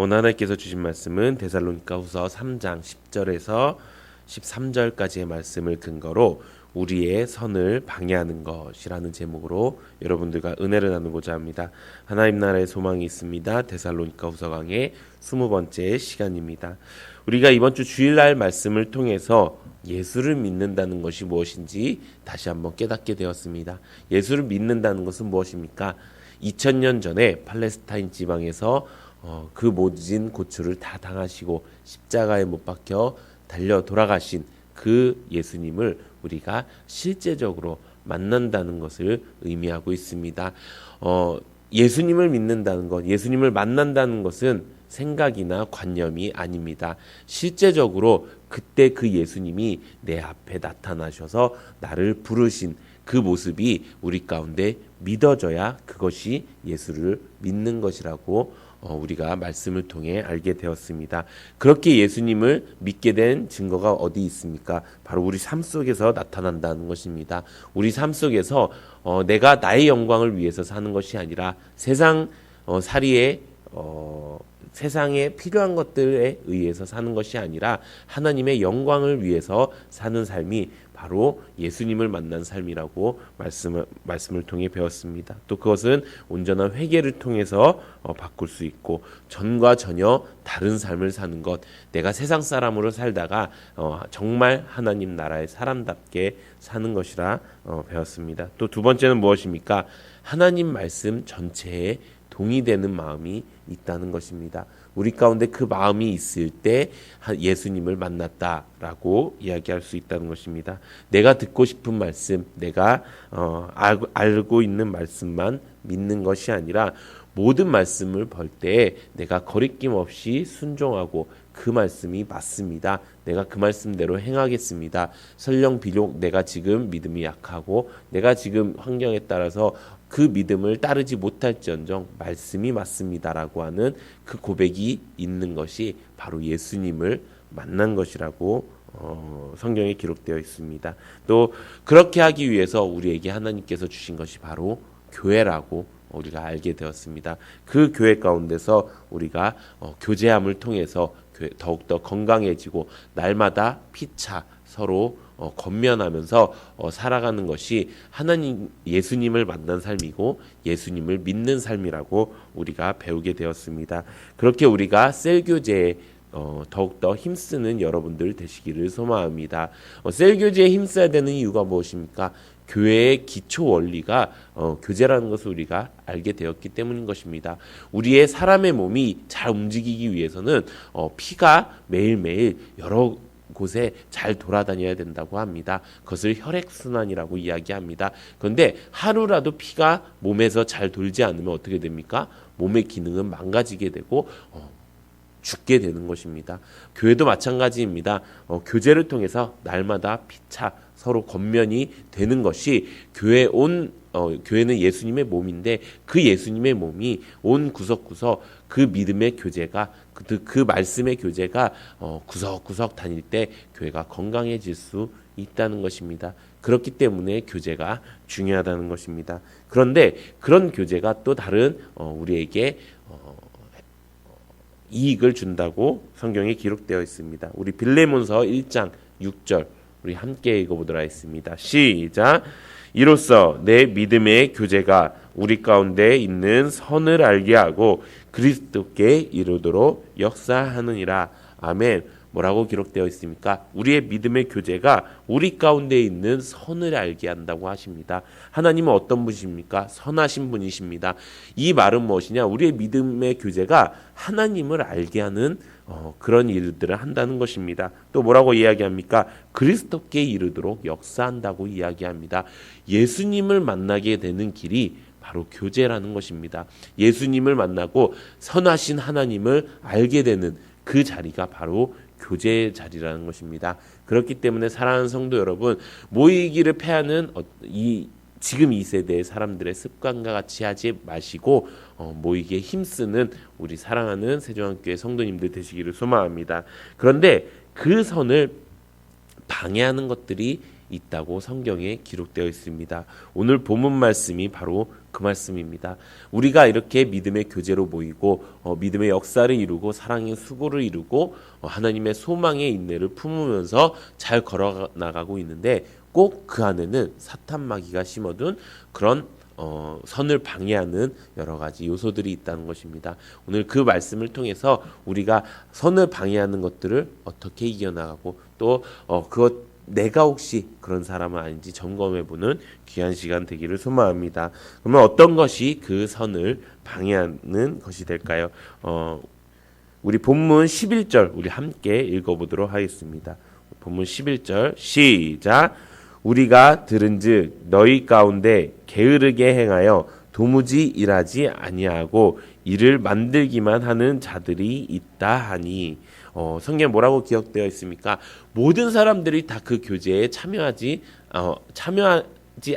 오늘 하나님께서 주신 말씀은 데살로니가후서 3장 10절에서 13절까지의 말씀을 근거로 우리의 선을 방해하는 것이라는 제목으로 여러분들과 은혜를 나누고자 합니다. 하나님 나라의 소망이 있습니다. 데살로니가후서 강의 20번째 시간입니다. 우리가 이번 주 주일날 말씀을 통해서 예수를 믿는다는 것이 무엇인지 다시 한번 깨닫게 되었습니다. 예수를 믿는다는 것은 무엇입니까? 2000년 전에 팔레스타인 지방에서 그 모진 고초를 다 당하시고 십자가에 못 박혀 달려 돌아가신 그 예수님을 우리가 실제적으로 만난다는 것을 의미하고 있습니다. 예수님을 믿는다는 것, 예수님을 만난다는 것은 생각이나 관념이 아닙니다. 실제적으로 그때 그 예수님이 내 앞에 나타나셔서 나를 부르신 그 모습이 우리 가운데 믿어져야 그것이 예수를 믿는 것이라고 우리가 말씀을 통해 알게 되었습니다. 그렇게 예수님을 믿게 된 증거가 어디 있습니까? 바로 우리 삶 속에서 나타난다는 것입니다. 우리 삶 속에서 내가 나의 영광을 위해서 사는 것이 아니라 세상 살이에 세상에 필요한 것들에 의해서 사는 것이 아니라 하나님의 영광을 위해서 사는 삶이 바로 예수님을 만난 삶이라고 말씀을 통해 배웠습니다. 또 그것은 온전한 회개를 통해서 바꿀 수 있고 전과 전혀 다른 삶을 사는 것, 내가 세상 사람으로 살다가 정말 하나님 나라의 사람답게 사는 것이라 배웠습니다. 또 두 번째는 무엇입니까? 하나님 말씀 전체에 동의되는 마음이 있다는 것입니다. 우리 가운데 그 마음이 있을 때 예수님을 만났다라고 이야기할 수 있다는 것입니다. 내가 듣고 싶은 말씀, 내가 알고 있는 말씀만 믿는 것이 아니라 모든 말씀을 볼 때 내가 거리낌 없이 순종하고 그 말씀이 맞습니다. 내가 그 말씀대로 행하겠습니다. 설령 비록 내가 지금 믿음이 약하고 내가 지금 환경에 따라서 그 믿음을 따르지 못할지언정 말씀이 맞습니다라고 하는 그 고백이 있는 것이 바로 예수님을 만난 것이라고 성경에 기록되어 있습니다. 또 그렇게 하기 위해서 우리에게 하나님께서 주신 것이 바로 교회라고 우리가 알게 되었습니다. 그 교회 가운데서 우리가 교제함을 통해서 더욱더 건강해지고 날마다 피차 서로 권면하면서 살아가는 것이 하나님 예수님을 만난 삶이고 예수님을 믿는 삶이라고 우리가 배우게 되었습니다. 그렇게 우리가 셀교제에 더욱더 힘쓰는 여러분들 되시기를 소망합니다. 셀교제에 힘써야 되는 이유가 무엇입니까? 교회의 기초 원리가 교제라는 것을 우리가 알게 되었기 때문인 것입니다. 우리의 사람의 몸이 잘 움직이기 위해서는 피가 매일매일 여러 곳에 잘 돌아다녀야 된다고 합니다. 그것을 혈액순환이라고 이야기합니다. 그런데 하루라도 피가 몸에서 잘 돌지 않으면 어떻게 됩니까? 몸의 기능은 망가지게 되고 죽게 되는 것입니다. 교회도 마찬가지입니다. 교제를 통해서 날마다 피차 서로 권면이 되는 것이 교회는 예수님의 몸인데 그 예수님의 몸이 온 구석구석 그 믿음의 교제가 그 말씀의 교제가 구석구석 다닐 때 교회가 건강해질 수 있다는 것입니다. 그렇기 때문에 교제가 중요하다는 것입니다. 그런데 그런 교제가 또 다른 우리에게 이익을 준다고 성경에 기록되어 있습니다. 우리 빌레몬서 1장 6절 우리 함께 읽어보도록 하겠습니다. 시작. 이로써 내 믿음의 교제가 우리 가운데 있는 선을 알게 하고 그리스도께 이르도록 역사하느니라. 아멘. 뭐라고 기록되어 있습니까? 우리의 믿음의 교제가 우리 가운데 있는 선을 알게 한다고 하십니다. 하나님은 어떤 분이십니까? 선하신 분이십니다. 이 말은 무엇이냐? 우리의 믿음의 교제가 하나님을 알게 하는 그런 일들을 한다는 것입니다. 또 뭐라고 이야기합니까? 그리스도께 이르도록 역사한다고 이야기합니다. 예수님을 만나게 되는 길이 바로 교제라는 것입니다. 예수님을 만나고 선하신 하나님을 알게 되는 그 자리가 바로 교제의 자리라는 것입니다. 그렇기 때문에 사랑하는 성도 여러분, 모이기를 패하는 지금 이 세대의 사람들의 습관과 같이 하지 마시고 모이기에 힘쓰는 우리 사랑하는 세종학교의 성도님들 되시기를 소망합니다. 그런데 그 선을 방해하는 것들이 있다고 성경에 기록되어 있습니다. 오늘 본문 말씀이 바로 그 말씀입니다. 우리가 이렇게 믿음의 교제로 모이고 믿음의 역사를 이루고 사랑의 수고를 이루고 하나님의 소망의 인내를 품으면서 잘 걸어나가고 있는데 꼭 그 안에는 사탄 마귀가 심어둔 그런 선을 방해하는 여러 가지 요소들이 있다는 것입니다. 오늘 그 말씀을 통해서 우리가 선을 방해하는 것들을 어떻게 이겨나가고 또 그것 내가 혹시 그런 사람은 아닌지 점검해보는 귀한 시간 되기를 소망합니다. 그러면 어떤 것이 그 선을 방해하는 것이 될까요? 우리 본문 11절 우리 함께 읽어보도록 하겠습니다. 본문 11절 시작. 우리가 들은즉 너희 가운데 게으르게 행하여 도무지 일하지 아니하고 이를 만들기만 하는 자들이 있다 하니 성경에 뭐라고 기록되어 있습니까? 모든 사람들이 다 그 교제에 참여하지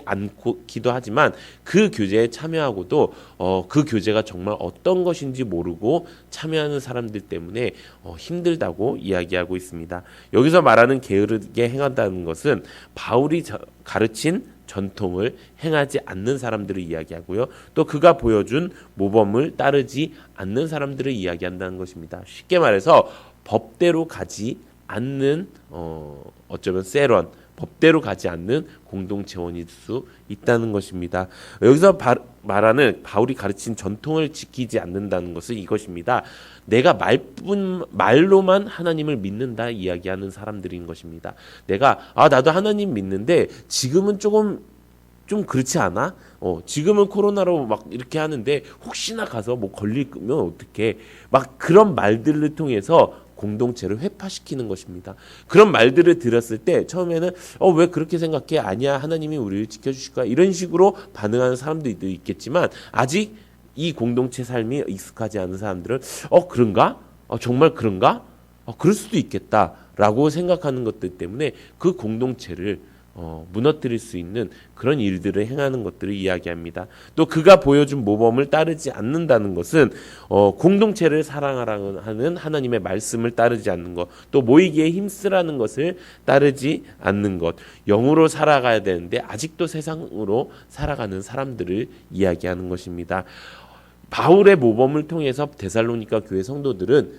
않기도 하지만 그 교제에 참여하고도 그 교제가 정말 어떤 것인지 모르고 참여하는 사람들 때문에 힘들다고 이야기하고 있습니다. 여기서 말하는 게으르게 행한다는 것은 바울이 가르친 전통을 행하지 않는 사람들을 이야기하고요. 또 그가 보여준 모범을 따르지 않는 사람들을 이야기한다는 것입니다. 쉽게 말해서 법대로 가지 않는 어쩌면 세런 법대로 가지 않는 공동체원일 수 있다는 것입니다. 여기서 말하는 바울이 가르친 전통을 지키지 않는다는 것은 이것입니다. 내가 말로만 하나님을 믿는다 이야기하는 사람들인 것입니다. 내가 나도 하나님 믿는데 지금은 좀 그렇지 않아? 지금은 코로나로 막 이렇게 하는데 혹시나 가서 뭐 걸리면 어떡해? 막 그런 말들을 통해서 공동체를 회파시키는 것입니다. 그런 말들을 들었을 때 처음에는 왜 그렇게 생각해? 아니야, 하나님이 우리를 지켜주실 거야. 이런 식으로 반응하는 사람들도 있겠지만 아직 이 공동체 삶이 익숙하지 않은 사람들은 그런가? 정말 그런가? 그럴 수도 있겠다라고 생각하는 것들 때문에 그 공동체를 무너뜨릴 수 있는 그런 일들을 행하는 것들을 이야기합니다. 또 그가 보여준 모범을 따르지 않는다는 것은 공동체를 사랑하라는 하는 하나님의 말씀을 따르지 않는 것, 또 모이기에 힘쓰라는 것을 따르지 않는 것, 영으로 살아가야 되는데 아직도 세상으로 살아가는 사람들을 이야기하는 것입니다. 바울의 모범을 통해서 데살로니가 교회 성도들은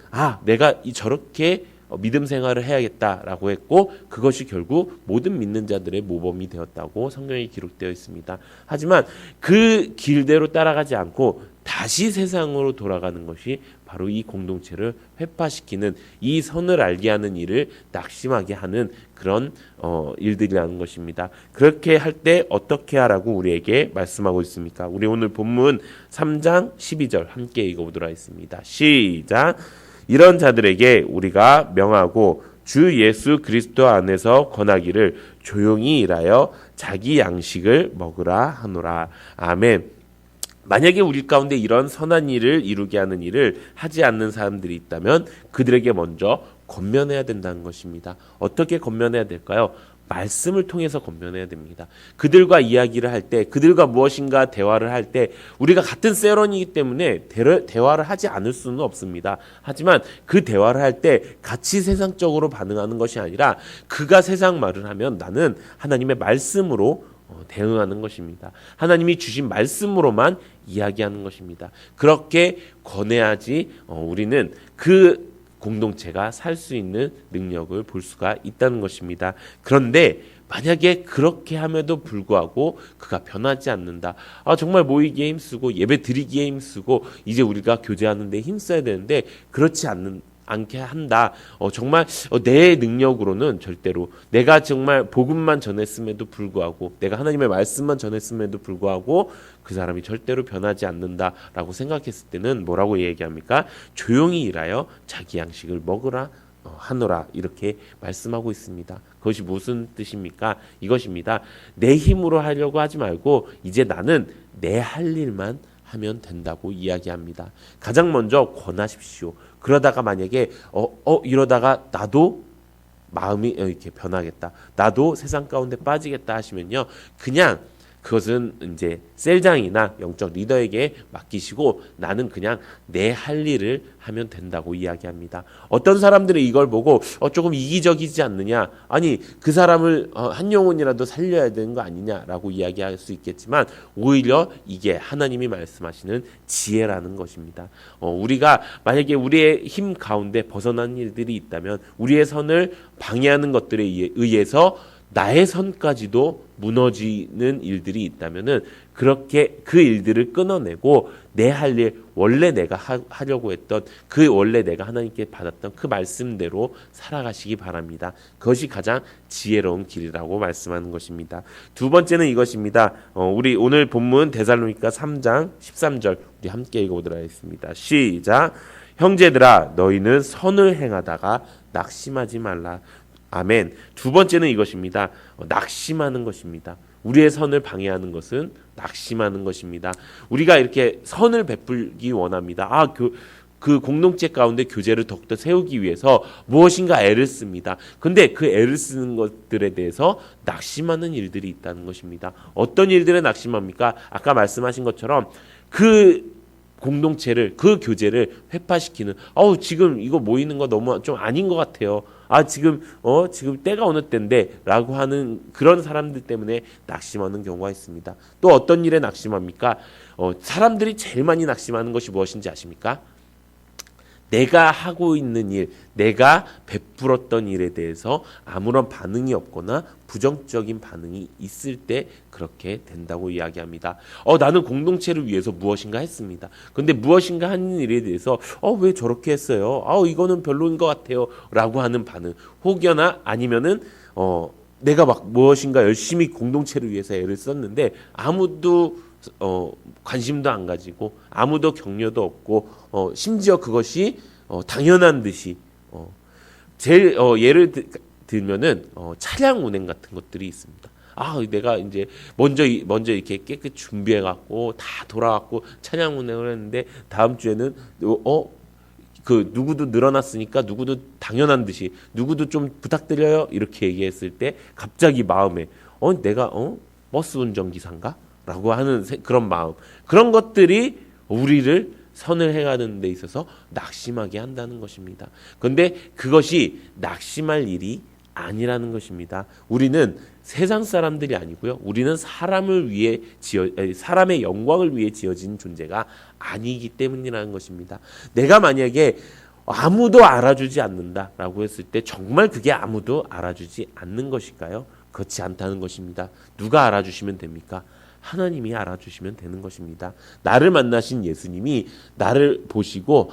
내가 저렇게 믿음 생활을 해야겠다라고 했고 그것이 결국 모든 믿는 자들의 모범이 되었다고 성경에 기록되어 있습니다. 하지만 그 길대로 따라가지 않고 다시 세상으로 돌아가는 것이 바로 이 공동체를 회파시키는 이 선을 알게 하는 일을 낙심하게 하는 그런 일들이라는 것입니다. 그렇게 할 때 어떻게 하라고 우리에게 말씀하고 있습니까? 우리 오늘 본문 3장 12절 함께 읽어보도록 하겠습니다. 시작. 이런 자들에게 우리가 명하고 주 예수 그리스도 안에서 권하기를 조용히 일하여 자기 양식을 먹으라 하노라. 아멘. 만약에 우리 가운데 이런 선한 일을 이루게 하는 일을 하지 않는 사람들이 있다면 그들에게 먼저 권면해야 된다는 것입니다. 어떻게 권면해야 될까요? 말씀을 통해서 권면해야 됩니다. 그들과 이야기를 할 때, 그들과 무엇인가 대화를 할 때 우리가 같은 세런이기 때문에 대화를 하지 않을 수는 없습니다. 하지만 그 대화를 할 때 같이 세상적으로 반응하는 것이 아니라 그가 세상 말을 하면 나는 하나님의 말씀으로 대응하는 것입니다. 하나님이 주신 말씀으로만 이야기하는 것입니다. 그렇게 권해야지 우리는 그 공동체가 살 수 있는 능력을 볼 수가 있다는 것입니다. 그런데 만약에 그렇게 함에도 불구하고 그가 변하지 않는다. 정말 모이기에 힘쓰고 예배 드리기에 힘쓰고 이제 우리가 교제하는 데 힘써야 되는데 그렇지 않게 한다. 정말 내 능력으로는 절대로 내가 정말 복음만 전했음에도 불구하고 내가 하나님의 말씀만 전했음에도 불구하고 그 사람이 절대로 변하지 않는다라고 생각했을 때는 뭐라고 얘기합니까? 조용히 일하여 자기 양식을 먹으라 하노라 이렇게 말씀하고 있습니다. 그것이 무슨 뜻입니까? 이것입니다. 내 힘으로 하려고 하지 말고 이제 나는 내 할 일만 하면 된다고 이야기합니다. 가장 먼저 권하십시오. 그러다가 만약에 이러다가 나도 마음이 이렇게 변하겠다. 나도 세상 가운데 빠지겠다 하시면요. 그냥 그것은 이제 셀장이나 영적 리더에게 맡기시고 나는 그냥 내 할 일을 하면 된다고 이야기합니다. 어떤 사람들은 이걸 보고 조금 이기적이지 않느냐, 아니 그 사람을 한 영혼이라도 살려야 되는 거 아니냐라고 이야기할 수 있겠지만 오히려 이게 하나님이 말씀하시는 지혜라는 것입니다. 우리가 만약에 우리의 힘 가운데 벗어난 일들이 있다면 우리의 선을 방해하는 것들에 의해서 나의 선까지도 무너지는 일들이 있다면은 그렇게 그 일들을 끊어내고 내 할 일, 원래 내가 하려고 했던 원래 내가 하나님께 받았던 그 말씀대로 살아가시기 바랍니다. 그것이 가장 지혜로운 길이라고 말씀하는 것입니다. 두 번째는 이것입니다. 우리 오늘 본문 데살로니가 3장 13절 우리 함께 읽어보도록 하겠습니다. 시작. 형제들아 너희는 선을 행하다가 낙심하지 말라. 아멘. 두 번째는 이것입니다. 낙심하는 것입니다. 우리의 선을 방해하는 것은 낙심하는 것입니다. 우리가 이렇게 선을 베풀기 원합니다. 그 공동체 가운데 교제를 더욱더 세우기 위해서 무엇인가 애를 씁니다. 근데 그 애를 쓰는 것들에 대해서 낙심하는 일들이 있다는 것입니다. 어떤 일들에 낙심합니까? 아까 말씀하신 것처럼 그 공동체를, 그 교제를 회파시키는, 지금 이거 모이는 거 너무 좀 아닌 것 같아요. 지금 때가 어느 때인데 라고 하는 그런 사람들 때문에 낙심하는 경우가 있습니다. 또 어떤 일에 낙심합니까? 사람들이 제일 많이 낙심하는 것이 무엇인지 아십니까? 내가 하고 있는 일, 내가 베풀었던 일에 대해서 아무런 반응이 없거나 부정적인 반응이 있을 때 그렇게 된다고 이야기합니다. 나는 공동체를 위해서 무엇인가 했습니다. 근데 무엇인가 하는 일에 대해서 왜 저렇게 했어요? 이거는 별로인 것 같아요. 라고 하는 반응. 혹여나 아니면은 내가 막 무엇인가 열심히 공동체를 위해서 애를 썼는데 아무도 관심도 안 가지고 아무도 격려도 없고 심지어 그것이 당연한 듯이 제일 예를 들면은 차량 운행 같은 것들이 있습니다. 내가 이제 먼저 이렇게 깨끗 준비해 갖고 다 돌아왔고 차량 운행을 했는데 다음 주에는 그 누구도 늘어났으니까 누구도 당연한 듯이 누구도 좀 부탁드려요 이렇게 얘기했을 때 갑자기 마음에 내가 버스 운전기사인가? 라고 하는 그런 마음, 그런 것들이 우리를 선을 행하는 데 있어서 낙심하게 한다는 것입니다. 그런데 그것이 낙심할 일이 아니라는 것입니다. 우리는 세상 사람들이 아니고요. 우리는 사람의 영광을 위해 지어진 존재가 아니기 때문이라는 것입니다. 내가 만약에 아무도 알아주지 않는다라고 했을 때 정말 그게 아무도 알아주지 않는 것일까요? 그렇지 않다는 것입니다. 누가 알아주시면 됩니까? 하나님이 알아주시면 되는 것입니다. 나를 만나신 예수님이 나를 보시고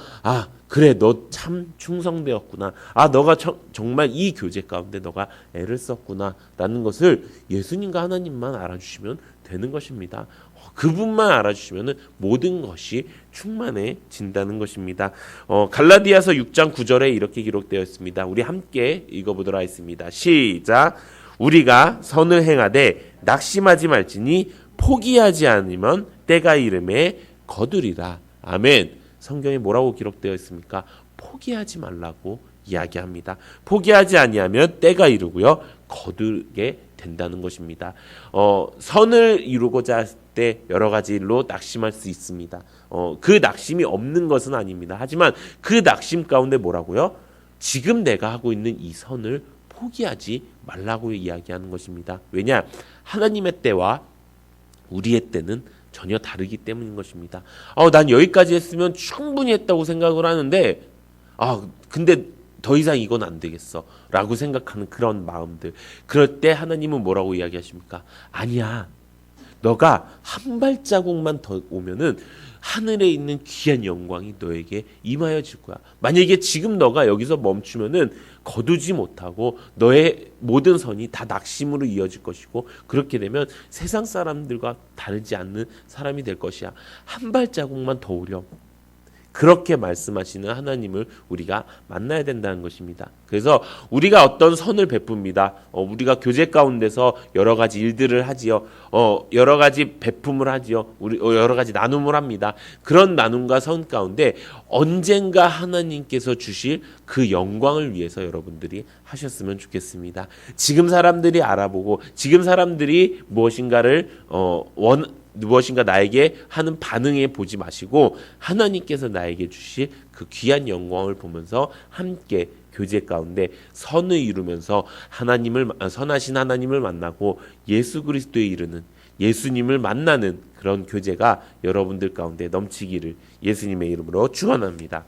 그래 너 참 충성되었구나. 너가 정말 이 교제 가운데 너가 애를 썼구나 라는 것을 예수님과 하나님만 알아주시면 되는 것입니다. 그분만 알아주시면 모든 것이 충만해진다는 것입니다. 갈라디아서 6장 9절에 이렇게 기록되어 있습니다. 우리 함께 읽어보도록 하겠습니다. 시작. 우리가 선을 행하되 낙심하지 말지니 포기하지 않으면 때가 이름에 거두리라. 아멘. 성경에 뭐라고 기록되어 있습니까? 포기하지 말라고 이야기합니다. 포기하지 아니하면 때가 이르고요 거두게 된다는 것입니다. 선을 이루고자 할 때 여러 가지 일로 낙심할 수 있습니다. 그 낙심이 없는 것은 아닙니다. 하지만 그 낙심 가운데 뭐라고요? 지금 내가 하고 있는 이 선을 포기하지 말라고 이야기하는 것입니다. 왜냐? 하나님의 때와 우리의 때는 전혀 다르기 때문인 것입니다. 난 여기까지 했으면 충분히 했다고 생각을 하는데 근데 더 이상 이건 안 되겠어 라고 생각하는 그런 마음들, 그럴 때 하나님은 뭐라고 이야기하십니까? 아니야, 너가 한 발자국만 더 오면은 하늘에 있는 귀한 영광이 너에게 임하여질 거야. 만약에 지금 너가 여기서 멈추면은 거두지 못하고 너의 모든 선이 다 낙심으로 이어질 것이고, 그렇게 되면 세상 사람들과 다르지 않는 사람이 될 것이야. 한 발자국만 더 오렴. 그렇게 말씀하시는 하나님을 우리가 만나야 된다는 것입니다. 그래서 우리가 어떤 선을 베풉니다. 우리가 교제 가운데서 여러 가지 일들을 하지요. 여러 가지 베품을 하지요. 우리 여러 가지 나눔을 합니다. 그런 나눔과 선 가운데 언젠가 하나님께서 주실 그 영광을 위해서 여러분들이 하셨으면 좋겠습니다. 지금 사람들이 알아보고 지금 사람들이 무엇인가 나에게 하는 반응에 보지 마시고 하나님께서 나에게 주실 그 귀한 영광을 보면서 함께 교제 가운데 선을 이루면서 선하신 하나님을 만나고 예수 그리스도에 이르는 예수님을 만나는 그런 교제가 여러분들 가운데 넘치기를 예수님의 이름으로 축원합니다.